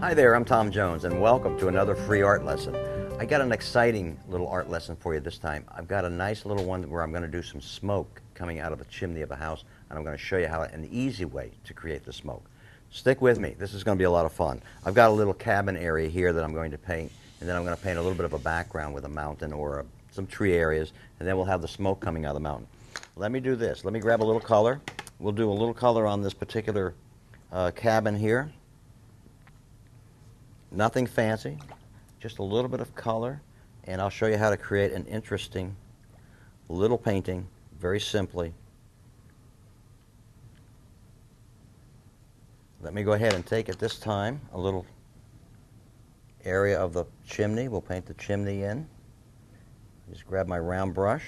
Hi there, I'm Tom Jones, and welcome to another free art lesson. I got an exciting little art lesson for you this time. I've got a nice little one where I'm going to do some smoke coming out of the chimney of a house, and I'm going to show you how an easy way to create the smoke. Stick with me. This is going to be a lot of fun. I've got a little cabin area here that I'm going to paint, and then I'm going to paint a little bit of a background with a mountain or some tree areas, and then we'll have the smoke coming out of the mountain. Let me do this. Let me grab a little color. We'll do a little color on this particular cabin here. Nothing fancy, just a little bit of color, and I'll show you how to create an interesting little painting very simply. Let me go ahead and take at this time a little area of the chimney. We'll paint the chimney in. Just grab my round brush,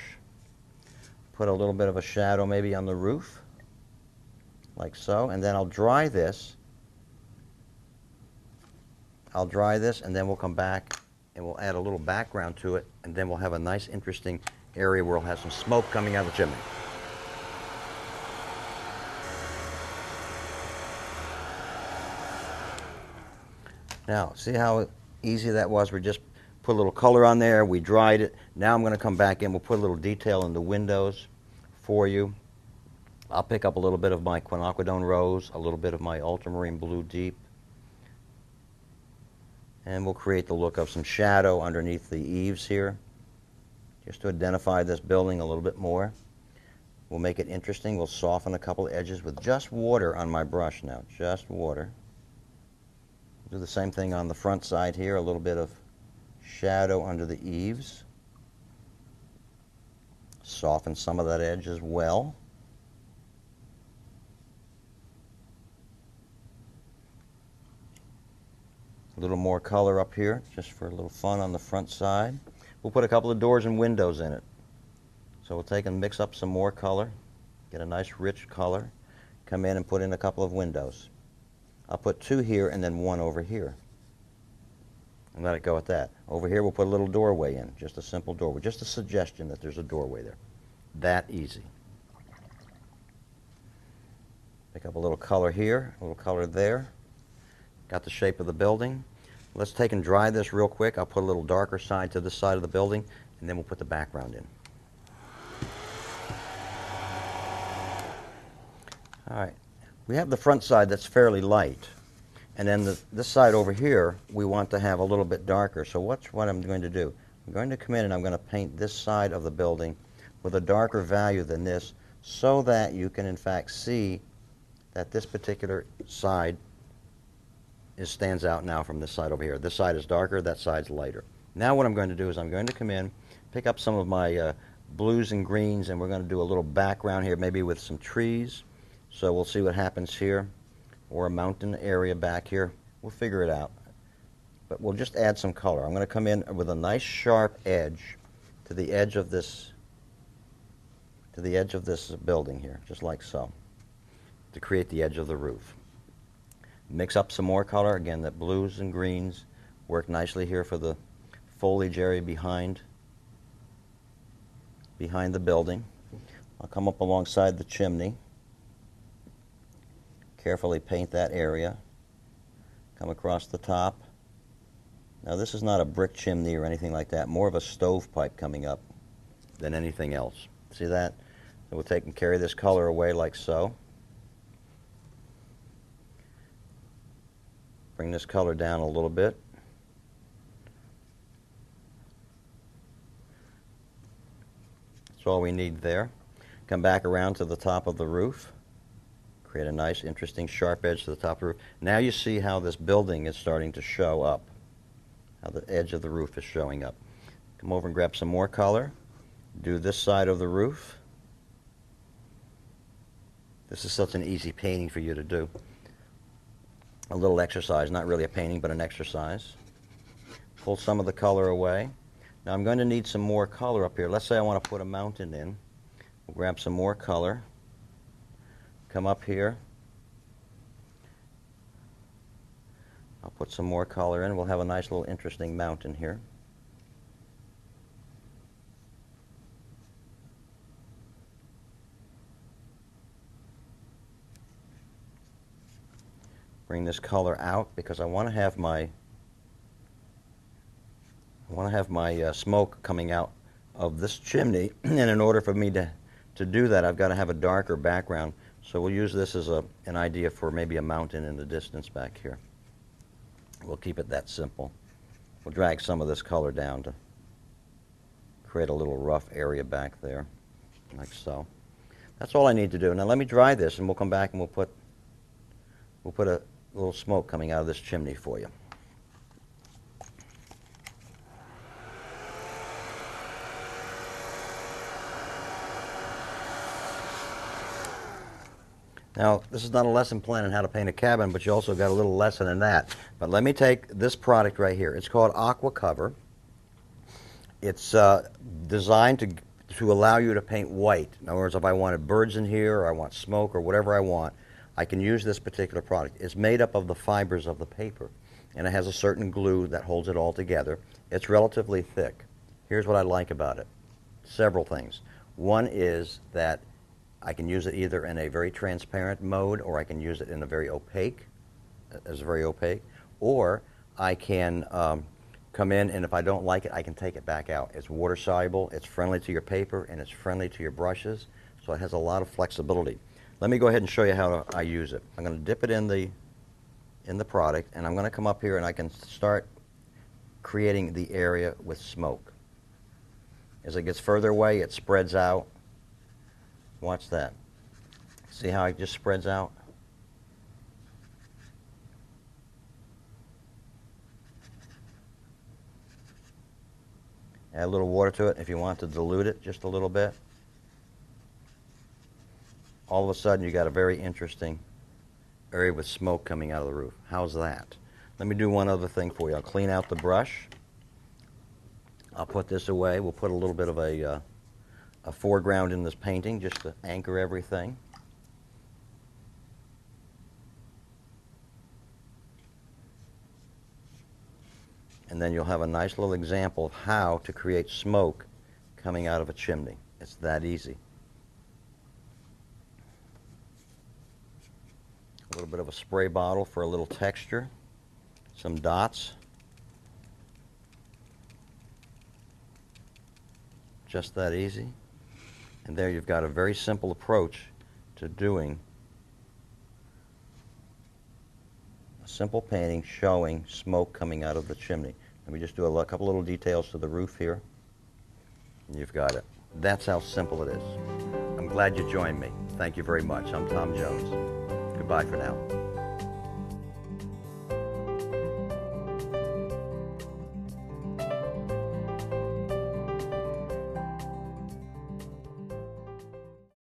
put a little bit of a shadow maybe on the roof, like so, and then I'll dry this. I'll dry this, and then we'll come back and we'll add a little background to it, and then we'll have a nice interesting area where we'll have some smoke coming out of the chimney. Now, see how easy that was? We just put a little color on there, we dried it. Now I'm going to come back in, we'll put a little detail in the windows for you. I'll pick up a little bit of my quinacridone rose, a little bit of my ultramarine blue deep, and we'll create the look of some shadow underneath the eaves here, just to identify this building a little bit more. We'll make it interesting. We'll soften a couple of edges with just water on my brush now, just water. Do the same thing on the front side here, a little bit of shadow under the eaves. Soften some of that edge as well. A little more color up here, just for a little fun on the front side. We'll put a couple of doors and windows in it. So we'll take and mix up some more color, get a nice rich color, come in and put in a couple of windows. I'll put two here and then one over here. And let it go at that. Over here we'll put a little doorway in, just a simple doorway, just a suggestion that there's a doorway there. That easy. Pick up a little color here, a little color there. Got the shape of the building. Let's take and dry this real quick. I'll put a little darker side to this side of the building, and then we'll put the background in. All right. We have the front side that's fairly light, and then this side over here we want to have a little bit darker. So what I'm going to do, I'm going to come in and I'm going to paint this side of the building with a darker value than this, so that you can in fact see that this particular side stands out now from this side over here. This side is darker, that side's lighter. Now what I'm going to do is I'm going to come in, pick up some of my blues and greens, and we're going to do a little background here, maybe with some trees. So we'll see what happens here, or a mountain area back here. We'll figure it out. But we'll just add some color. I'm going to come in with a nice sharp edge to the edge of this building here, just like so, to create the edge of the roof. Mix up some more color. Again, that blues and greens work nicely here for the foliage area behind the building. I'll come up alongside the chimney. Carefully paint that area. Come across the top. Now this is not a brick chimney or anything like that, more of a stovepipe coming up than anything else. See that? So we'll take and carry this color away like so. Bring this color down a little bit. That's all we need there. Come back around to the top of the roof. Create a nice, interesting, sharp edge to the top of the roof. Now you see how this building is starting to show up, how the edge of the roof is showing up. Come over and grab some more color. Do this side of the roof. This is such an easy painting for you to do. A little exercise, not really a painting, but an exercise. Pull some of the color away. Now I'm going to need some more color up here. Let's say I want to put a mountain in. We'll grab some more color. Come up here. I'll put some more color in. We'll have a nice little interesting mountain here. Bring this color out because I want to have my smoke coming out of this chimney, and in order for me to do that, I've got to have a darker background. So we'll use this as an idea for maybe a mountain in the distance back here. We'll keep it that simple. We'll drag some of this color down to create a little rough area back there, like so. That's all I need to do. Now let me dry this, and we'll come back and we'll put a little smoke coming out of this chimney for you. Now, this is not a lesson plan on how to paint a cabin, but you also got a little lesson in that. But let me take this product right here. It's called Aqua Cover. It's designed to allow you to paint white. In other words, if I wanted birds in here, or I want smoke, or whatever I want, I can use this particular product. It's made up of the fibers of the paper, and it has a certain glue that holds it all together. It's relatively thick. Here's what I like about it. Several things. One is that I can use it either in a very transparent mode, or I can use it in a very opaque, or I can come in, and if I don't like it, I can take it back out. It's water soluble, it's friendly to your paper, and it's friendly to your brushes, so it has a lot of flexibility. Let me go ahead and show you how I use it. I'm going to dip it in the product, and I'm going to come up here and I can start creating the area with smoke. As it gets further away, it spreads out. Watch that. See how it just spreads out? Add a little water to it if you want to dilute it just a little bit. All of a sudden you got a very interesting area with smoke coming out of the roof. How's that? Let me do one other thing for you. I'll clean out the brush. I'll put this away. We'll put a little bit of a foreground in this painting just to anchor everything. And then you'll have a nice little example of how to create smoke coming out of a chimney. It's that easy. A little bit of a spray bottle for a little texture. Some dots. Just that easy. And there you've got a very simple approach to doing a simple painting showing smoke coming out of the chimney. Let me just do a couple little details to the roof here, and you've got it. That's how simple it is. I'm glad you joined me. Thank you very much. I'm Tom Jones. Goodbye for now.